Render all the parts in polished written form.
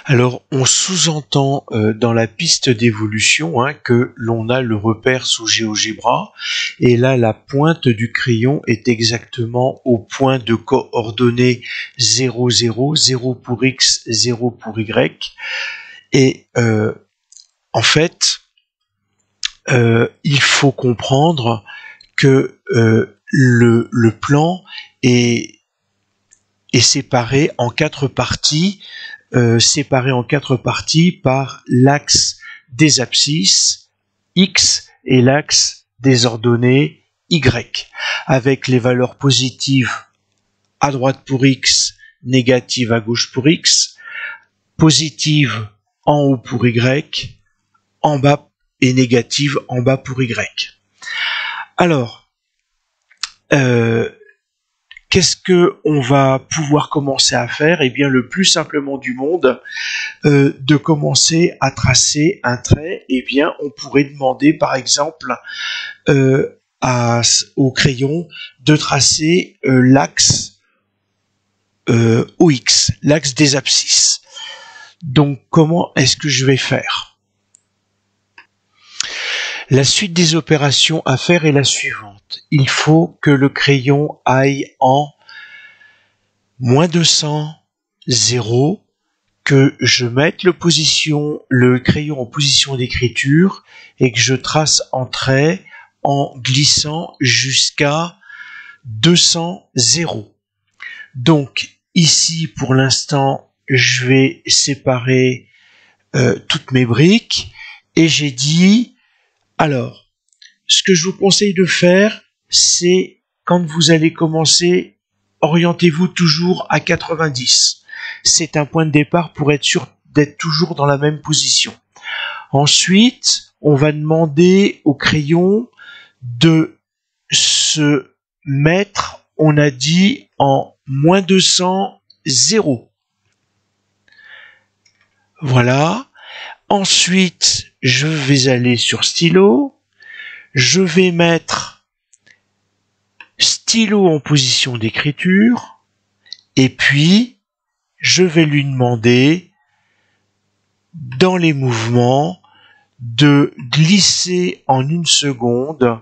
Alors, on sous-entend dans la piste d'évolution que l'on a le repère sous GeoGebra, et là, la pointe du crayon est exactement au point de coordonnées 0, 0, 0 pour X, 0 pour Y, et en fait, il faut comprendre que le plan est séparé en quatre parties, par l'axe des abscisses X et l'axe des ordonnées Y, avec les valeurs positives à droite pour X, négatives à gauche pour X, positives en haut pour Y, en bas et négatives en bas pour Y. Alors, qu'est-ce que on va pouvoir commencer à faire? Eh bien, le plus simplement du monde, de commencer à tracer un trait. Eh bien, on pourrait demander, par exemple, au crayon de tracer l'axe OX, l'axe des abscisses. Donc, comment est-ce que je vais faire? La suite des opérations à faire est la suivante. Il faut que le crayon aille en -200, 0, que je mette le crayon en position d'écriture et que je trace un trait en glissant jusqu'à 200, 0. Donc ici, pour l'instant, je vais séparer toutes mes briques et j'ai dit... Alors, ce que je vous conseille de faire, c'est quand vous allez commencer, orientez-vous toujours à 90. C'est un point de départ pour être sûr d'être toujours dans la même position. Ensuite, on va demander au crayon de se mettre, on a dit, en -200, 0. Voilà. Ensuite, je vais aller sur stylo, je vais mettre stylo en position d'écriture, et puis je vais lui demander, dans les mouvements, de glisser en 1 seconde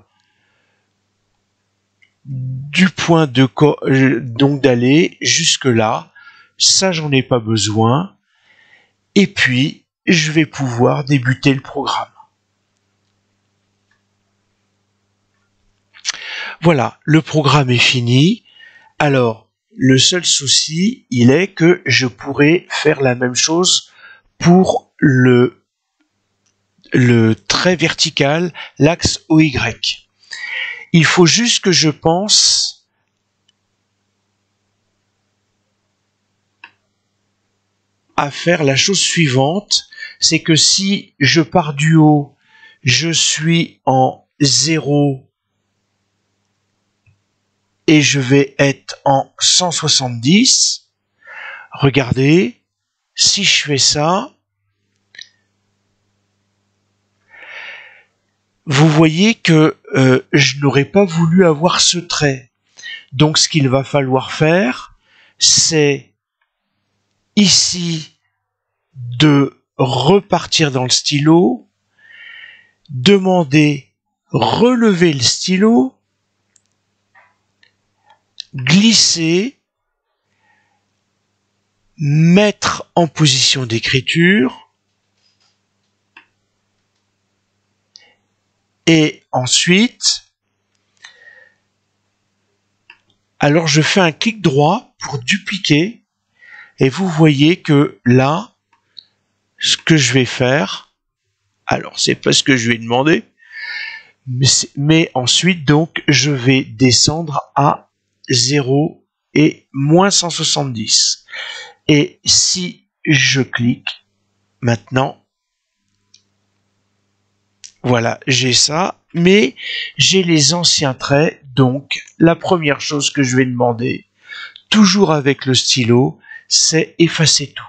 du point donc d'aller jusque là. Ça, j'en ai pas besoin. Et puis, je vais pouvoir débuter le programme. Voilà, le programme est fini. Alors, le seul souci, il est que je pourrais faire la même chose pour le trait vertical, l'axe OY. Il faut juste que je pense à faire la chose suivante, c'est que si je pars du haut, je suis en 0 et je vais être en 170. Regardez, si je fais ça, vous voyez que je n'aurais pas voulu avoir ce trait. Donc ce qu'il va falloir faire, c'est ici de repartir dans le stylo, demander relever le stylo, glisser, mettre en position d'écriture, et ensuite, alors je fais un clic droit pour dupliquer, et vous voyez que là, ce que je vais faire, alors c'est pas ce que je vais demander, mais ensuite donc je vais descendre à 0 et -170. Et si je clique maintenant, voilà, j'ai ça, mais j'ai les anciens traits. Donc la première chose que je vais demander, toujours avec le stylo, c'est effacer tout.